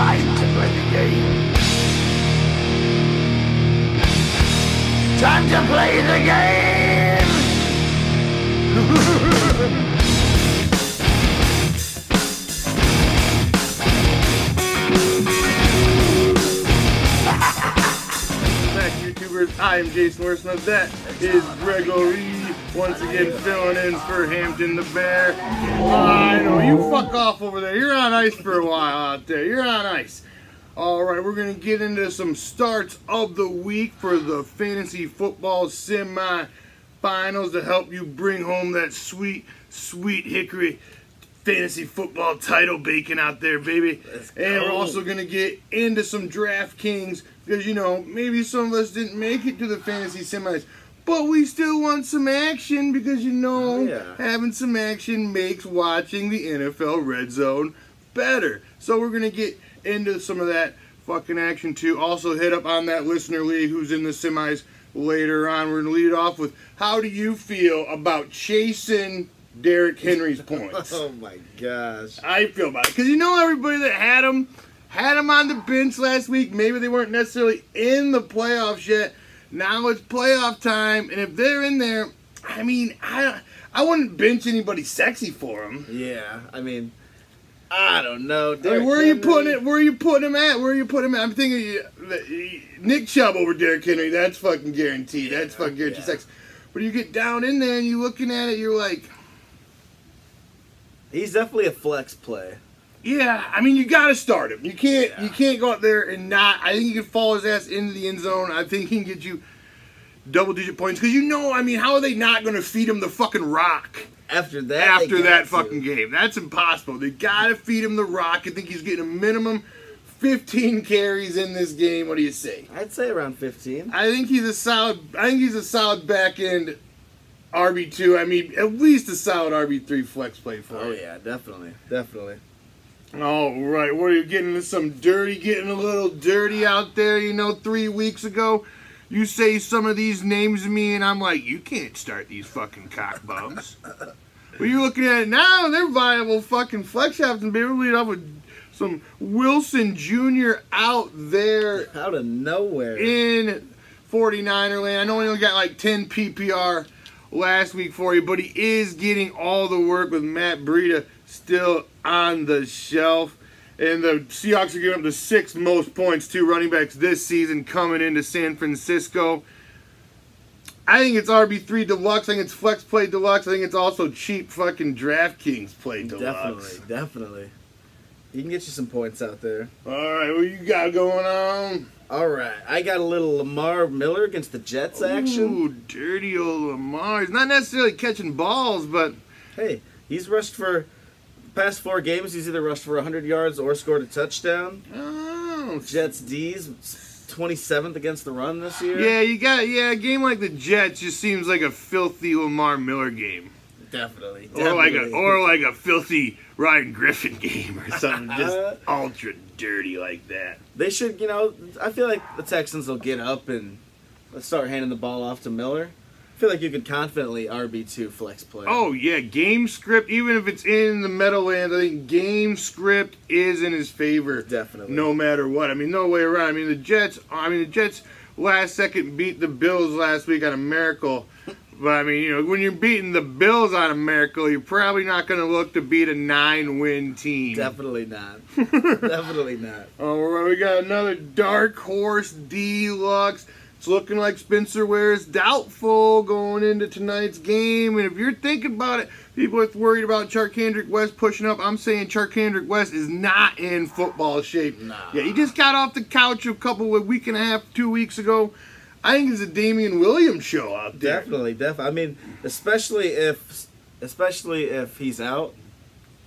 Time to play the game. Time to play the game. Back, YouTubers. I am Jason Worsman. That is Gregory. Once again, filling in for Hampton the Bear. I know, you fuck off over there. You're on ice for a while out there. You're on ice. Alright, we're going to get into some starts of the week for the fantasy football semi-finals to help you bring home that sweet, sweet Hickory fantasy football title bacon out there, baby. And we're also going to get into some Draftkings because, you know, maybe some of us didn't make it to the fantasy semis. But we still want some action because, you know, having some action makes watching the NFL Red Zone better. So we're going to get into some of that fucking action too. Also hit up on that listener league who's in the semis later on. We're going to lead it off with, how do you feel about chasing Derrick Henry's points? Oh my gosh. I feel about it. Because you know everybody that had him on the bench last week. Maybe they weren't necessarily in the playoffs yet. Now it's playoff time, and if they're in there, I mean, I wouldn't bench anybody sexy for them. Yeah, I mean, I don't know. Where are you putting it? Where are you putting him at? Where are you putting him at? I'm thinking Nick Chubb over Derrick Henry. That's fucking guaranteed. That's fucking guaranteed sex. But you get down in there and you're looking at it, you're like, he's definitely a flex play. yeah, I mean, you got to start him. You can't go out there and not. I think you can fall his ass into the end zone. I think he can get you double-digit points because, you know, I mean, how are they not going to feed him the fucking rock after that fucking game? That's impossible. They got to feed him the rock. I think he's getting a minimum 15 carries in this game. What do you say? I'd say around 15. I think he's a solid back end RB2. I mean, at least a solid RB3 flex play for him. Oh yeah, definitely, definitely. All right, what are you getting into some dirty, getting a little dirty out there? You know, 3 weeks ago, you say some of these names to me, and I'm like, you can't start these fucking cock bums. But you're looking at it now, they're viable fucking flex options. Baby, we lead off with some Wilson Jr. out there. Out of nowhere. In 49er land. I know he only got like 10 PPR last week for you, but he is getting all the work with Matt Breida still on the shelf. And the Seahawks are giving up the 6th most points to running backs this season coming into San Francisco. I think it's RB3 deluxe. I think it's flex play deluxe. I think it's also cheap fucking Draftkings play deluxe. Definitely. He can get you some points out there. All right, what you got going on? All right, I got a little Lamar Miller against the Jets action. Ooh, dirty old Lamar. He's not necessarily catching balls, but hey, he's rushed for past 4 games. He's either rushed for 100 yards or scored a touchdown. Oh, Jets D's 27th against the run this year. Yeah, a game like the Jets just seems like a filthy Lamar Miller game. Definitely. Or like a filthy Ryan Griffin game or something just ultra dirty like that. They should, you know, I feel like the Texans will get up and start handing the ball off to Miller. I feel like you could confidently RB2 flex play. Oh, yeah, game script, even if it's in the Meadowlands, I think game script is in his favor. Definitely. No matter what. I mean, no way around. I mean, the Jets last second beat the Bills last week on a miracle. But, I mean, you know, when you're beating the Bills on a miracle, you're probably not going to look to beat a 9-win team. Definitely not. Definitely not. All right, we got another Dark Horse Deluxe. It's looking like Spencer Ware is doubtful going into tonight's game. And if you're thinking about it, people are worried about Charkandrick West pushing up. I'm saying Charkandrick West is not in football shape. Nah. Yeah, he just got off the couch a week and a half, 2 weeks ago. I think it's a Damian Williams show out there. Definitely. I mean, especially if he's out,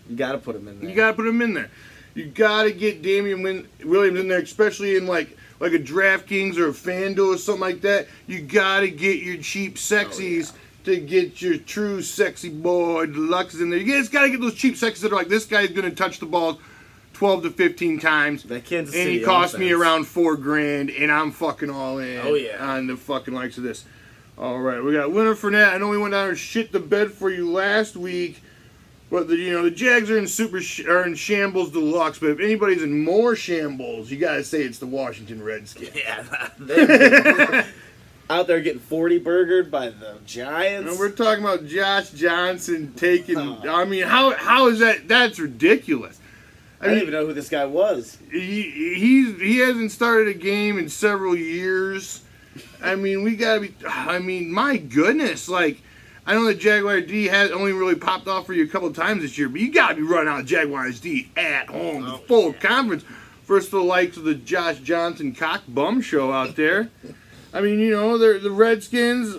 you got to put him in there. You got to put him in there. You got to get Damian Williams in there, especially in like a Draftkings or a FanDuel or something like that. You got to get your cheap sexies to get your true sexy boy deluxes in there. You just got to get those cheap sexies that are like, this guy's going to touch the ball 12 to 15 times. That Kansas and City he cost offense. me around $4,000, and I'm fucking all in. Oh, yeah. On the fucking likes of this. All right, we got Leonard Fournette. I know we went down and shit the bed for you last week, But the Jags are in in shambles deluxe. But if anybody's in more shambles, you gotta say it's the Washington Redskins. Yeah, out there getting 40 burgered by the Giants. And we're talking about Josh Johnson taking. I mean, how is that? That's ridiculous. I didn't even know who this guy was. He hasn't started a game in several years. I mean, we gotta be. I mean, my goodness, like. I know the Jaguar D has only really popped off for you a couple of times this year, but you got to be running out Jaguars D at home, the full conference, versus the likes of the Josh Johnson cock bum show out there. I mean, the Redskins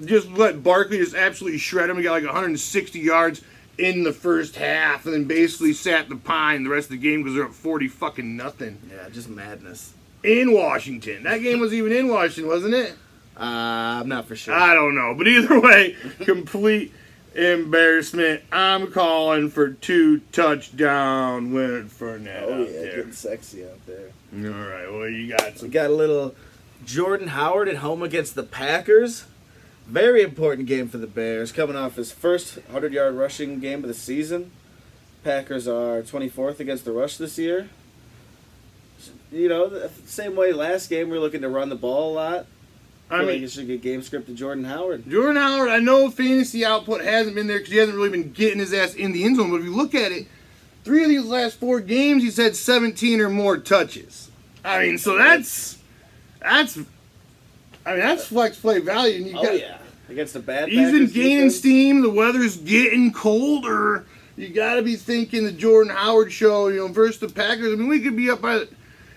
just let Barkley just absolutely shred him. He got like 160 yards in the first half, and then basically sat the pine the rest of the game because they're up 40-0. Yeah, just madness. In Washington. That game was even in Washington, wasn't it? I'm not for sure. I don't know. But either way, complete embarrassment. I'm calling for 2 touchdown Leonard Fournette. Oh, out yeah, there. getting sexy out there. All right, well, you got We got a little Jordan Howard at home against the Packers. Very important game for the Bears. Coming off his first 100-yard rushing game of the season. Packers are 24th against the rush this year. The same way last game, we're looking to run the ball a lot. I mean, you should get game script to Jordan Howard. Jordan Howard, I know fantasy output hasn't been there because he hasn't really been getting his ass in the end zone. But if you look at it, 3 of these last 4 games, he's had 17 or more touches. I mean, so that's flex play value. And yeah, against the bad. He's been Packers gaining defense. steam. The weather's getting colder. You got to be thinking the Jordan Howard show. Versus the Packers. I mean, we could be up by,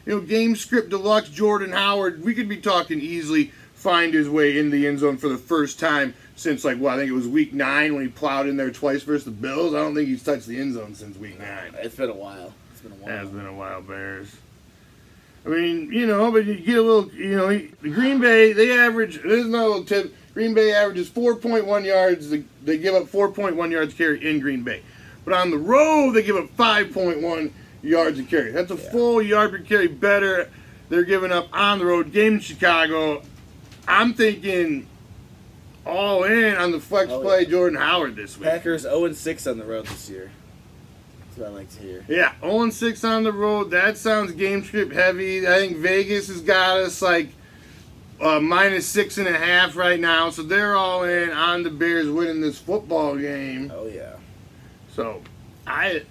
game script deluxe Jordan Howard. We could be talking easily. Find his way in the end zone for the first time since, I think it was week 9 when he plowed in there twice versus the Bills. I don't think he's touched the end zone since week 9. It's been a while. It has been a while, Bears. I mean, but you get a little, Green Bay, they average, this is another little tip, Green Bay averages 4.1 yards. They give up 4.1 yards carry in Green Bay. But on the road, they give up 5.1 yards a carry. That's a full yard per carry better. They're giving up on the road. Game in Chicago. I'm thinking all in on the flex play Jordan Howard this week. Packers 0-6 on the road this year. That's what I like to hear. Yeah, 0-6 on the road. That sounds game script heavy. I think Vegas has got us minus 6.5 right now. So they're all in on the Bears winning this football game. Oh, yeah. So I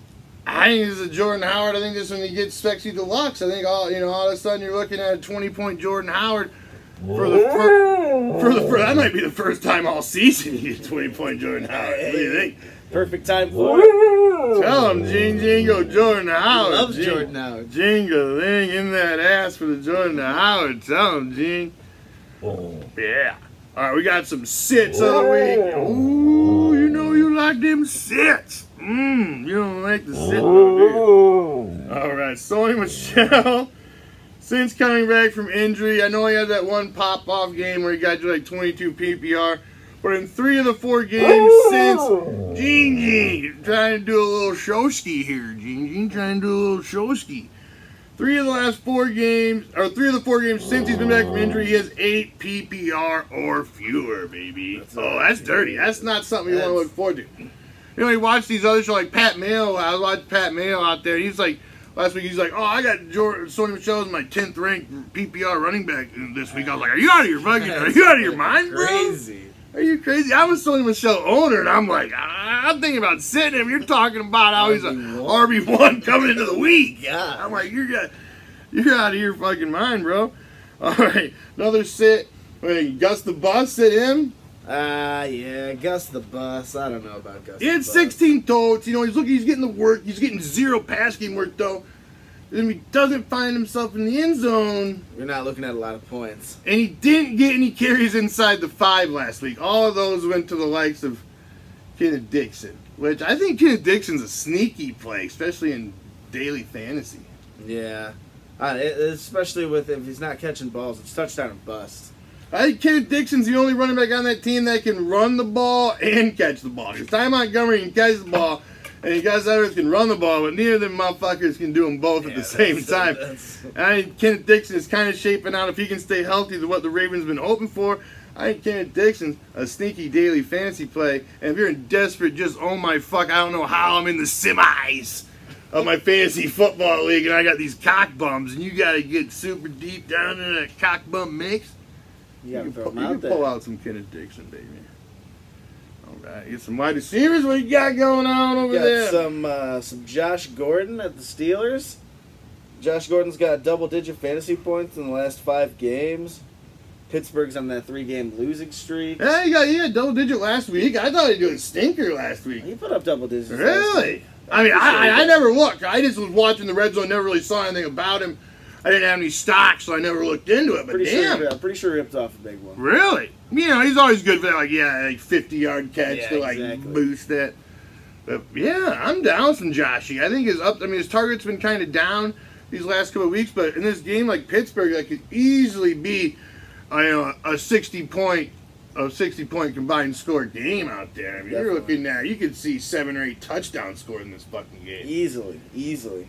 think this is a Jordan Howard. I think this is when he gets sexy deluxe. I think all of a sudden you're looking at a 20-point Jordan Howard. That might be the first time all season you get 20-point Jordan Howard. What do you think? Perfect time for it. Tell him, Jingo Jordan Howard. He loves Jordan Howard. Jingle-ling in that ass for the Jordan Howard. Tell him, Gene. Yeah. All right, we got some sits of the week. Ooh, you like them sits. You don't like the sit, though, do you? All right, Sony Michel. Since coming back from injury, I know he had that one pop-off game where he got you 22 PPR, but in 3 of the 4 games since, Gene, trying to do a little showski here, Gene, trying to do a little showski. 3 of the 4 games since he's been back from injury, he has 8 PPR or fewer, baby. That's dirty. That's not something you want to look forward to. You watch these other shows like Pat Mayo. I watched Pat Mayo out there. He's like, last week he's like, I got Sony Michel as my 10th ranked PPR running back this week. I was like, are you out of your mind, bro? Crazy. Are you crazy? I'm a Sony Michel owner, and I'm like, I'm thinking about sitting him. You're talking about how he's a RB1 coming into the week. Yeah. I'm like, you're out of your fucking mind, bro. All right, another sit. Wait, Gus the Bus, sit him. Yeah, Gus the Bus. I don't know about Gus. He had 16 totes. He's getting the work. He's getting 0 pass game work, though. And he doesn't find himself in the end zone. You're not looking at a lot of points. And he didn't get any carries inside the 5 last week. All of those went to the likes of Kenneth Dixon, which I think Kenneth Dixon's a sneaky play, especially in daily fantasy. Yeah. Especially if he's not catching balls. It's touchdown or bust. I think Kenneth Dixon's the only running back on that team that can run the ball and catch the ball. Because Ty Montgomery can catch the ball, and you guys others can run the ball, but neither of them motherfuckers can do them both at the same time. I think Kenneth Dixon is kind of shaping out, if he can stay healthy, to what the Ravens been hoping for. I think Kenneth Dixon's a sneaky daily fantasy play. And if you're in desperate, just oh my fuck, I don't know how I'm in the semis of my fantasy football league and I got these cock bums and you got to get super deep down in that cock bum mix. You can pull out some Kenneth Dixon, baby. All right, get some wide receivers. What you got going on over there? Some Josh Gordon at the Steelers. Josh Gordon's got double-digit fantasy points in the last 5 games. Pittsburgh's on that 3-game losing streak. Yeah, he had double-digit last week. I thought he was doing stinker last week. He put up double digits. Really? I mean, I never looked. I just was watching the red zone. Never really saw anything about him. I didn't have any stocks, so I never looked into it. But I'm pretty sure he ripped off a big one. Really? You know, he's always good for that, like 50-yard catch to boost that. But yeah, I'm down some Joshy. I think his target's been kind of down these last couple of weeks, but in this game like Pittsburgh, that could easily be, a 60-point combined score game out there. I mean, you're looking at, you could see 7 or 8 touchdowns scored in this fucking game. Easily.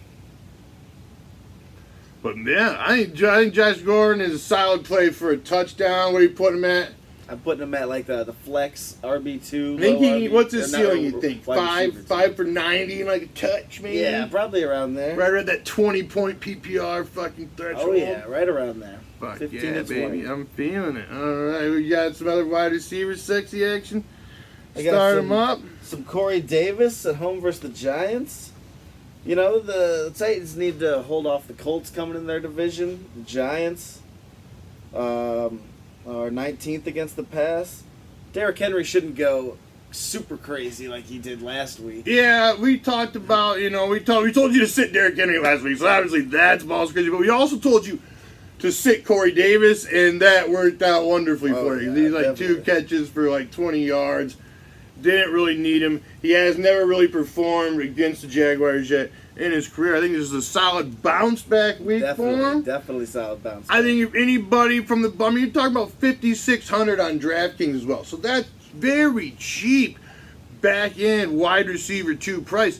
But yeah, I think Josh Gordon is a solid play for a touchdown. What are you putting him at? I'm putting him at like the flex RB2. What's his ceiling, you think? 5 for 90, like a touch, maybe? Yeah, probably around there. Right around that 20-point PPR fucking threshold. Oh, yeah, right around there. Fuck 15 yeah, baby. I'm feeling it. All right, we got some other wide receivers, sexy action. Start them up. Some Corey Davis at home versus the Giants. You know, the Titans need to hold off the Colts coming in their division. The Giants are 19th against the pass. Derrick Henry shouldn't go super crazy like he did last week. Yeah, we talked about, we told you to sit Derrick Henry last week, so obviously that's balls crazy. But we also told you to sit Corey Davis, and that worked out wonderfully for you. He's like definitely. 2 catches for like 20 yards. Didn't really need him. He has never really performed against the Jaguars yet in his career. I think this is a solid bounce back week for him. Definitely solid bounce back. I think if anybody from you're talking about 5,600 on Draftkings as well. So that's very cheap back end wide receiver 2 price.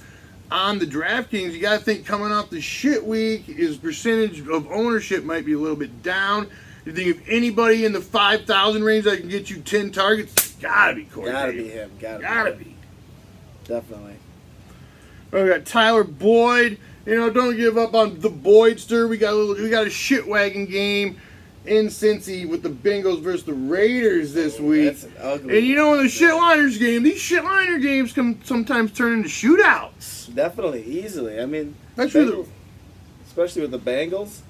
On the Draftkings, you got to think coming off the shit week, his percentage of ownership might be a little bit down. You think if anybody in the 5,000 range that can get you 10 targets, gotta be Corey. Gotta be him. Gotta be. Definitely. We got Tyler Boyd. Don't give up on the Boydster. We got a shit wagon game in Cincy with the Bengals versus the Raiders this week. That's an ugly. And in the shitliners game, these shitliner games can sometimes turn into shootouts. Definitely, easily. I mean, especially with the Bengals.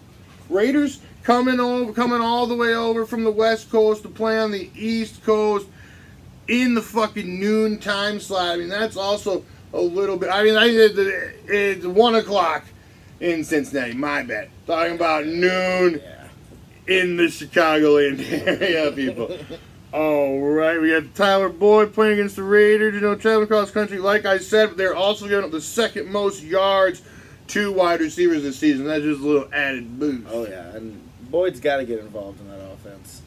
Raiders coming all the way over from the West Coast to play on the East Coast in the fucking noon time slot. I mean, that's also a little bit. I mean, it's 1 o'clock in Cincinnati. My bad. Talking about noon in the Chicagoland area, people. All right, we got Tyler Boyd playing against the Raiders. Traveling across country. Like I said, they're also giving up the 2nd most yards to wide receivers this season. That's just a little added boost. Oh yeah, and Boyd's got to get involved in that offense.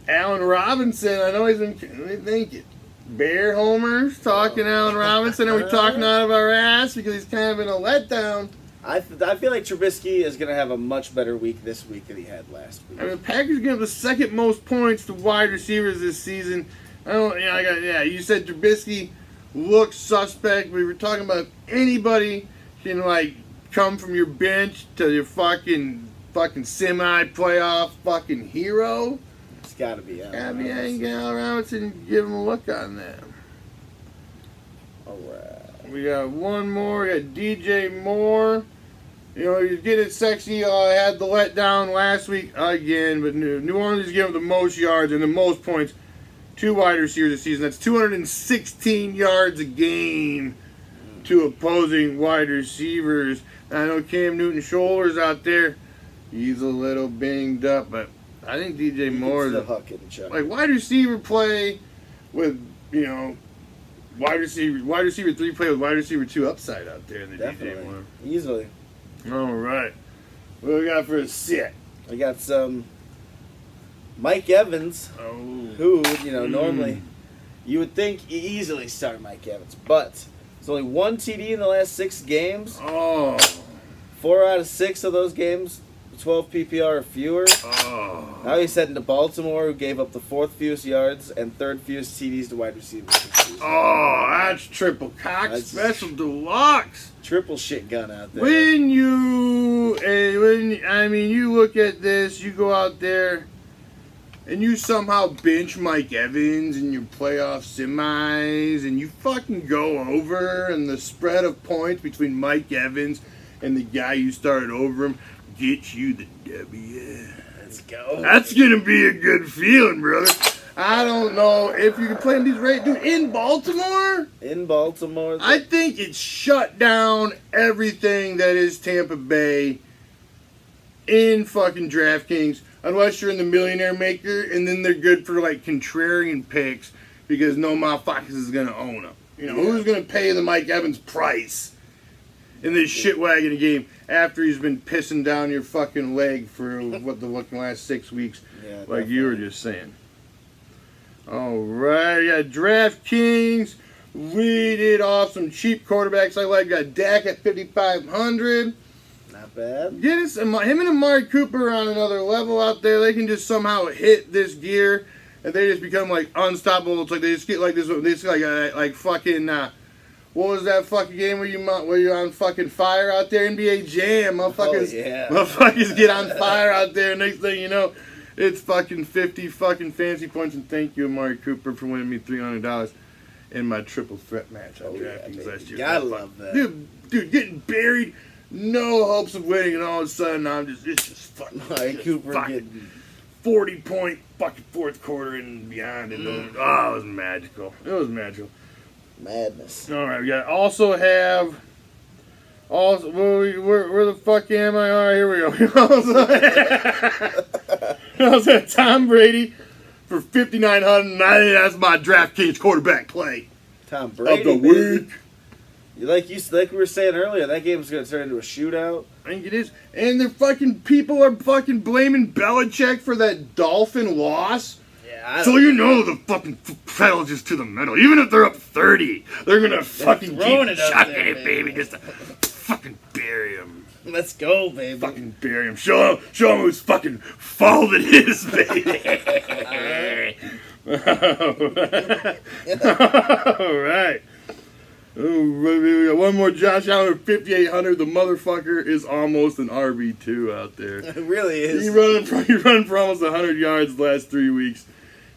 Allen Robinson, I know he's been thinking. Bear homers, talking Allen Robinson. Are we talking out of our ass because he's kind of in a letdown? I feel like Trubisky is going to have a much better week this week than he had last week. I mean, the Packers give the 2nd most points to wide receivers this season. You said Trubisky looks suspect. We were talking about anybody can come from your bench to your fucking semi-playoff fucking hero. It's got to be Allen Robinson. Allen Robinson, give him a look on that. All right. We got one more. We got DJ Moore. He's getting sexy. Had the letdown last week again, but New Orleans is giving the most yards and the most points to wide receivers this season. That's 216 yards a game to opposing wide receivers. I know Cam Newton's shoulders out there. He's a little banged up, but I think DJ Moore is like wide receiver play with wide receiver 3 play with wide receiver 2 upside out there in the DJ Moore. Easily. All right. What do we got for a sit? I got some Mike Evans, who normally you would think you easily start Mike Evans, but there's only 1 TD in the last 6 games. 4 out of 6 of those games 12 PPR or fewer. Oh. Now he's heading to Baltimore, who gave up the 4th fewest yards and 3rd fewest TDs to wide receivers this season. Oh, that's triple cock special deluxe. Triple shit gun out there. When you look at this, you go out there and you somehow bench Mike Evans in your playoff semis, and you fucking go over, and the spread of points between Mike Evans and the guy you started over him gets you the W. Let's go. That's gonna be a good feeling, brother. I don't know if you can play in these rates, dude. In Baltimore, I think it shut down everything that is Tampa Bay in fucking DraftKings, unless you're in the millionaire maker, and then they're good for like contrarian picks because no motherfuckers is gonna own them. You know, who's gonna pay the Mike Evans price in this shit wagon game after he's been pissing down your fucking leg for what the fucking last 6 weeks, Yeah, like definitely. you were just saying. All right, I got DraftKings. We did off some cheap quarterbacks I like. Got Dak at 5,500. Not bad. Get us him and Amari Cooper on another level out there. They can just somehow hit this gear, and they just become like unstoppable. It's like they just get like this. They just like fucking. What was that fucking game where you're on fucking fire out there? NBA Jam, motherfuckers. Oh, yeah. Motherfuckers get on fire out there. Next thing you know, it's fucking 50 fucking fancy points. And thank you, Amari Cooper, for winning me $300 in my triple threat match on DraftKings last year. Gotta love that. Dude, getting buried, no hopes of winning, and all of a sudden it's just fucking. Amari Cooper fucking getting 40-point fucking fourth quarter and beyond. And it was magical. It was magical. madness. All right, we got where the fuck am I? All right, here we go. I was at Tom Brady for 5,900, and I think that's my DraftKings quarterback play Tom Brady of the week. Like we were saying earlier, that game's gonna turn into a shootout. I think it is, and people are fucking blaming Belichick for that Dolphin loss. Yeah, So you know the fucking pedal just to the metal. Even if they're up 30, they're gonna fucking throwing keep it up chucking there, it, baby, just to fucking bury him. let's go, baby. Fucking bury him. Show him whose fucking fault it is, baby. All right. Oh, baby, we got one more Josh Allen at 5,800. The motherfucker is almost an RB2 out there. It really is. He running for almost 100 yards the last 3 weeks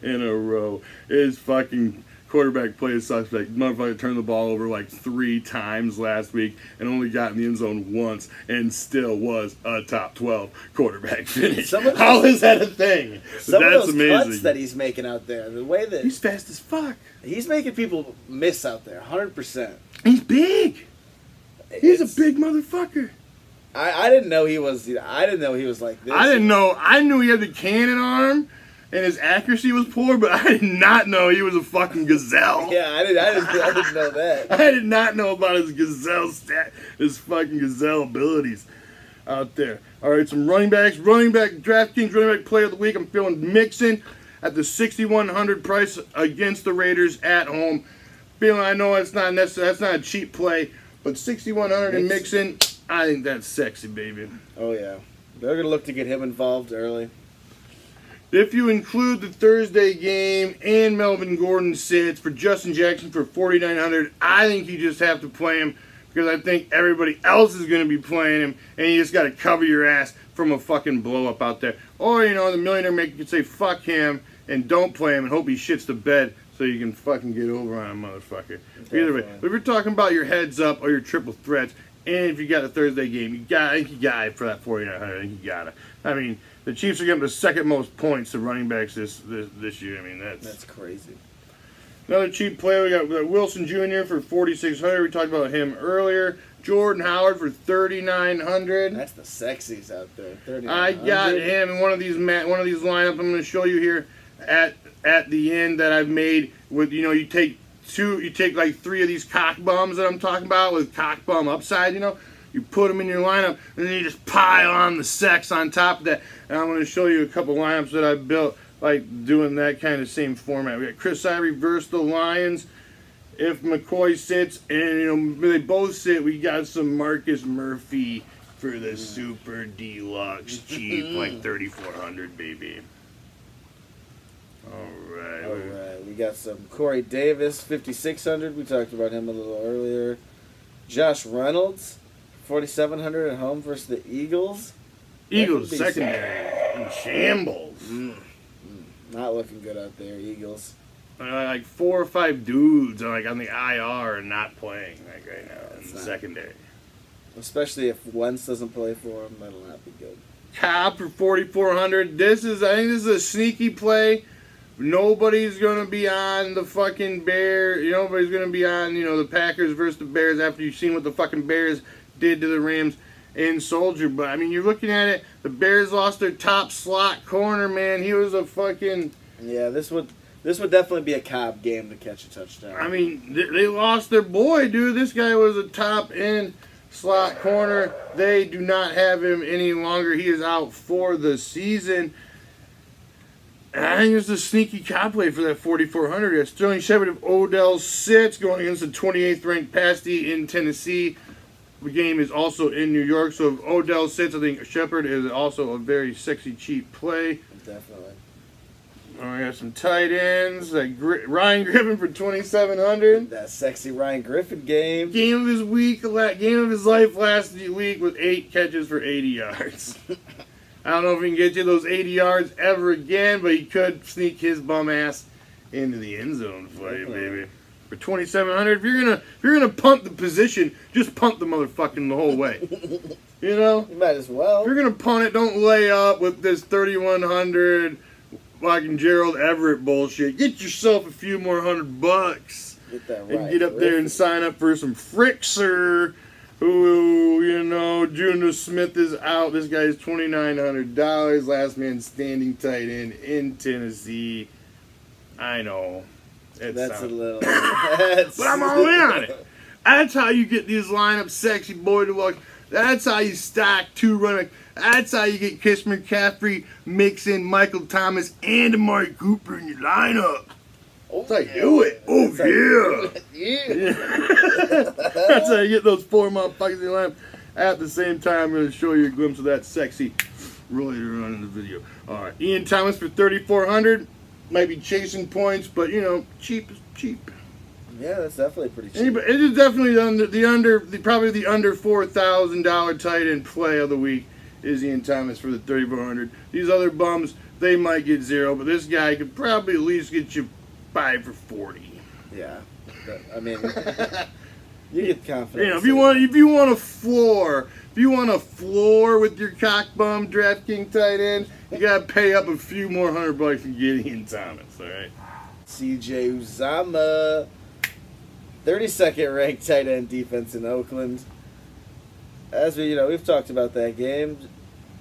in a row. His fucking quarterback play is suspect. Motherfucker turned the ball over like 3 times last week and only got in the end zone once and still was a top 12 quarterback finish. How is that a thing? Some That's of those amazing. cuts that he's making out there, the way that He's fast as fuck. he's making people miss out there, 100%. He's big. He's a big motherfucker. I didn't know he was. I didn't know he was like this. I didn't know. I knew he had the cannon arm and his accuracy was poor, but I did not know he was a fucking gazelle. Yeah, I didn't know that. I did not know about his his fucking gazelle abilities out there. All right, some running backs. DraftKings running back play of the week. I'm feeling Mixon at the 6,100 price against the Raiders at home. Feeling, I know that's not a cheap play, but 6,100 and Mixon, I think that's sexy, baby. Oh yeah, they're gonna look to get him involved early. If you include the Thursday game and Melvin Gordon sits for Justin Jackson for 4,900, I think you just have to play him because I think everybody else is going to be playing him, and you just got to cover your ass from a fucking blow up out there. Or, the millionaire maker could say fuck him and don't play him and hope he shits the bed so you can fucking get over on a motherfucker. Either way, but if you're talking about your heads up or your triple threats, and if you got a Thursday game, I think you got it for that 4,900. I think you got it. I mean, the Chiefs are getting the second most points to running backs this year. I mean, That's crazy. Another cheap player. We got Wilson Jr. for 4,600. We talked about him earlier. Jordan Howard for 3,900. That's the sexies out there. I got him in one of these lineups. I'm going to show you here at the end that I've made. With you take like 3 of these cock bombs that I'm talking about with cock bomb upside. You put them in your lineup, and then you just pile on the sex on top of that. And I'm going to show you a couple lineups that I built, like doing that kind of same format. We got Chris Ivory versus the Lions. If McCoy sits and they both sit, we got some Marcus Murphy for the super deluxe cheap, like 3,400, baby. Alright, we got some Corey Davis, 5,600. We talked about him a little earlier. Josh Reynolds, 4,700 at home versus the Eagles. Eagles secondary in shambles. Not looking good out there, Eagles. Like 4 or 5 dudes are like on the IR and not playing like right now in the secondary. Especially if Wentz doesn't play for him, that'll not be good. Cobb for 4,400. I think this is a sneaky play. Nobody's gonna be on the fucking Bears. Nobody's gonna be on the Packers versus the Bears after you've seen what the fucking Bears did to the Rams in Soldier. But I mean, you're looking at it. The Bears lost their top slot corner, man. He was a fucking This would definitely be a Cobb game to catch a touchdown. I mean, they lost their boy, dude. This guy was a top end slot corner. They do not have him any longer. He is out for the season. And I think it's a sneaky Cobb play for that 4,400. Sterling Shepard of Odell sits going against the 28th ranked Pasty in Tennessee. The game is also in New York, so if Odell sits, I think Shepard is also a very sexy, cheap play. Definitely. I got some tight ends, like Ryan Griffin for 2,700. That sexy Ryan Griffin game. Game of his week, game of his life last week with 8 catches for 80 yards. I don't know if he can get you those 80 yards ever again, but he could sneak his bum ass into the end zone for you, baby. For 2,700, if you're gonna punt the position, just punt the motherfucking the whole way. You might as well. If you're gonna punt it, don't lay up with this 3,100 fucking Gerald Everett bullshit. Get yourself a few more $100. Get that right. And get up there and sign up for some Frickser. Who, Juno Smith is out. This guy's $2,900. Last man standing tight end in Tennessee. I know. That's a little. But I'm all in on it. That's how you get these lineups sexy, boy to look. That's how you stack 2 running. That's how you get Chris McCaffrey, mix in Michael Thomas and Amari Cooper in your lineup. That's how you do it. That's how you get those 4 motherfuckers in the lineup. At the same time, I'm going to show you a glimpse of that sexy later on in the video. All right, Ian Thomas for 3,400. Might be chasing points, but cheap is cheap. Yeah, that's definitely pretty cheap. It is definitely probably the under $4,000 tight end play of the week is Ian Thomas for the 3,400. These other bums, they might get 0, but this guy could probably at least get you 5 for 40. Yeah, I mean, you get confident. If you want a floor with your cock bum DraftKings tight end, you gotta pay up a few more $100 to get Ian Thomas. All right. C.J. Uzama, 32nd ranked tight end defense in Oakland. As we've talked about that game.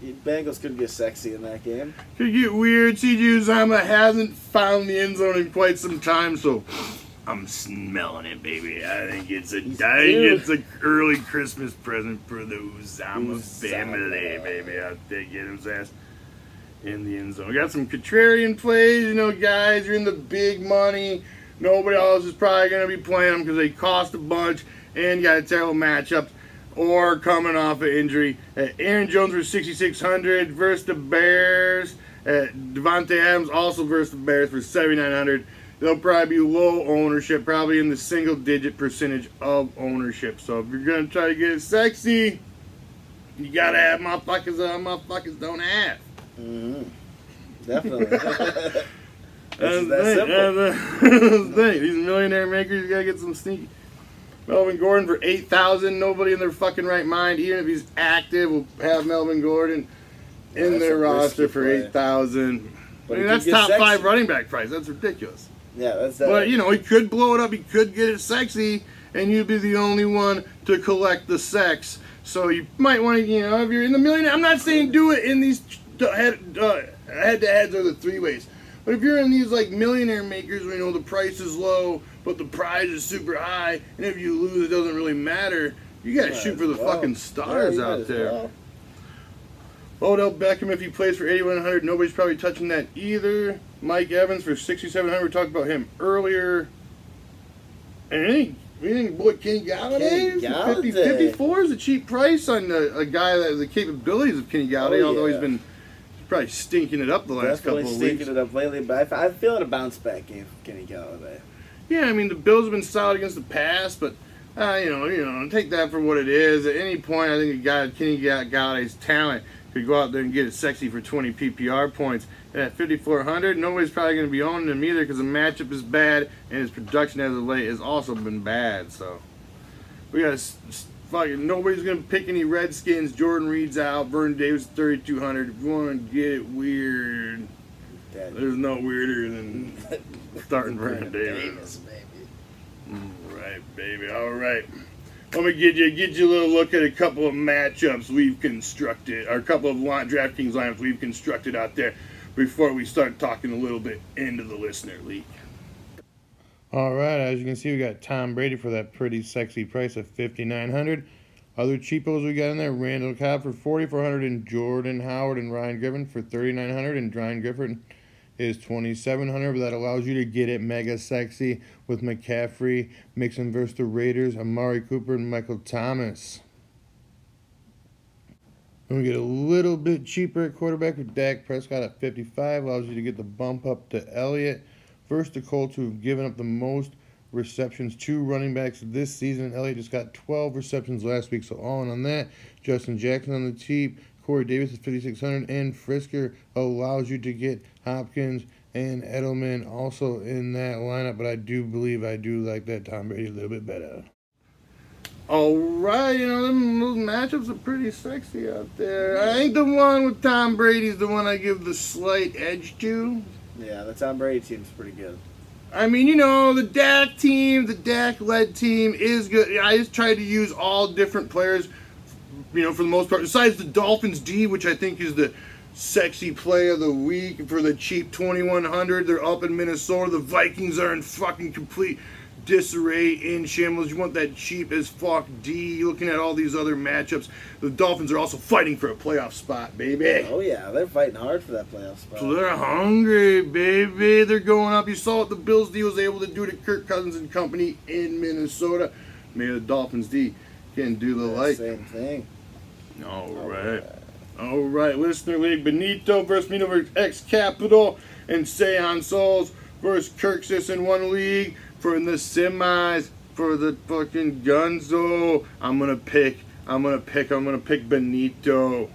Bengals could get sexy in that game. Could get weird. C.J. Uzama hasn't found the end zone in quite some time, so I'm smelling it, baby. I think it's an early Christmas present for the Uzama family, baby. Out there getting his ass in the end zone. We got some contrarian plays, guys. You're in the big money. Nobody else is probably going to be playing them because they cost a bunch and got a terrible matchup. Or coming off an injury. Aaron Jones for 6,600 versus the Bears. Devontae Adams also versus the Bears for 7,900. They'll probably be low ownership, probably in the single-digit percentage of ownership. So if you're going to try to get it sexy, you got to have motherfuckers that motherfuckers don't have. Definitely. That's the thing. These millionaire makers, you got to get some sneaky. Melvin Gordon for 8,000. Nobody in their fucking right mind, even if he's active, will have Melvin Gordon in their roster for 8,000. I mean, that's top 5 running back price. That's ridiculous. Yeah, that's. But he could blow it up. He could get it sexy, and you'd be the only one to collect the sex. So you might want to, if you're in the millionaire. I'm not saying do it in these head-to-heads or the 3-ways. But if you're in these millionaire makers where the price is low, but the prize is super high, and if you lose, it doesn't really matter. You gotta shoot for the fucking stars out there. Odell Beckham, if he plays for 8,100, nobody's probably touching that either. Mike Evans for 6,700. We talked about him earlier. And You think boy Kenny Galladay? Kenny Galladay. 54 is a cheap price on a guy that has the capabilities of Kenny Galladay, although he's been probably stinking it up the last couple of weeks. Definitely stinking it up lately, but I feel it a bounce back game for Kenny Galladay. Yeah, I mean the Bills have been solid against the pass, but you know, take that for what it is. At any point, I think a guy Kenny Galladay's talent could go out there and get it sexy for 20 PPR points. And at 5,400, nobody's probably going to be owning him either because the matchup is bad and his production as of late has also been bad. So we got fucking nobody's going to pick any Redskins. Jordan Reed's out. Vernon Davis 3,200. If you want to get it weird, there's no weirder than starting Vernon Davis. Baby. Right, baby. All right. Let me get you a little look at a couple of matchups we've constructed, or a couple of DraftKings lineups we've constructed out there before we start talking a little bit into the listener league. All right, as you can see, we got Tom Brady for that pretty sexy price of $5,900. Other cheapos we got in there: Randall Cobb for $4,400, and Jordan Howard and Ryan Griffin for $3,900, and Ryan Griffin is $2,700, but that allows you to get it mega sexy with McCaffrey, Mixon versus the Raiders, Amari Cooper, and Michael Thomas. And we get a little bit cheaper at quarterback with Dak Prescott at $55, allows you to get the bump up to Elliott versus the Colts, who have given up the most receptions to running backs this season. Elliott just got 12 receptions last week, so all in on that. Justin Jackson on the cheap. Corey Davis is $5,600, and Frisker allows you to get Hopkins and Edelman also in that lineup, but I do believe I do like that Tom Brady a little bit better. All right, you know, those matchups are pretty sexy out there. I think the one with Tom Brady is the one I give the slight edge to. Yeah, the Tom Brady team's pretty good. I mean, you know, the Dak team, the Dak-led team is good. I just tried to use all different players, you know, for the most part, besides the Dolphins D, which I think is the sexy play of the week for the cheap 2,100. They're up in Minnesota. The Vikings are in fucking complete disarray, in shambles. You want that cheap as fuck D. Looking at all these other matchups, the Dolphins are also fighting for a playoff spot, baby. Oh yeah, they're fighting hard for that playoff spot. So they're hungry, baby. They're going up. You saw what the Bills D was able to do to Kirk Cousins and company in Minnesota. Maybe the Dolphins D can do the like. Same thing. All right. Listener League, Benito versus Mino versus X Capital, and Seon Souls versus Kirksis in one league. For in the semis, for the fucking Gunzo, I'm gonna pick Benito.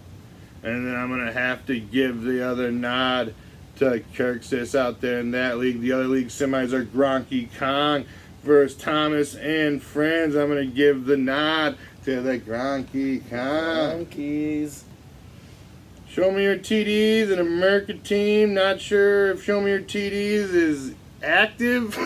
And then I'm gonna have to give the other nod to Kirksis out there in that league. The other league semis are Gronky Kong versus Thomas and friends. I'm gonna give the nod to the Gronky Kong. Gronkies. Show me your TDs, an America team. Not sure if Show me your TDs is active.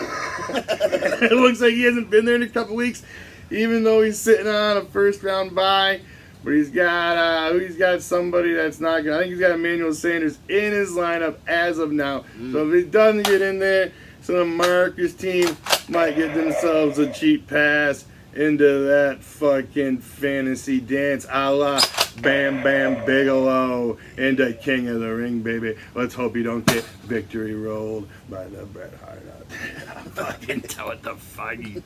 It looks like he hasn't been there in a couple weeks, even though he's sitting on a first-round bye. But he's got somebody that's not good. I think he's got Emmanuel Sanders in his lineup as of now. So if he doesn't get in there, so the Marcus team might get themselves a cheap pass into that fucking fantasy dance a la Bam Bam Bigelow into King of the Ring, baby. Let's hope you don't get victory rolled by the Bret Hart out there. I'm fucking telling the fuggy.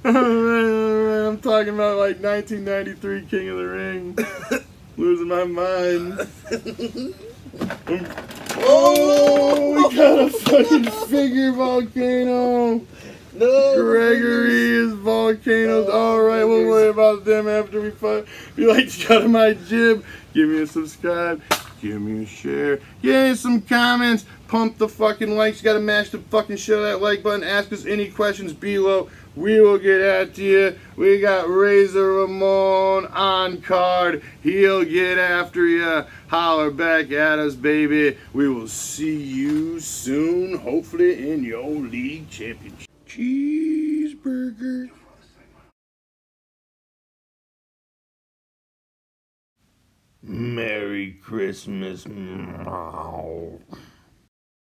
Alright, I'm talking about like 1993 King of the Ring. Losing my mind. Oh, we got a fucking figure volcano. No, Gregory is volcanoes. Alright, we'll worry about them after we fight. If you like to go to my jib, give me a subscribe, give me a share, give me some comments, pump the fucking likes. You gotta mash the fucking shit out of that like button. Ask us any questions below. We will get at you. We got Razor Ramon on card. He'll get after you. Holler back at us, baby. We will see you soon, hopefully in your league championship. Cheeseburger. Merry Christmas.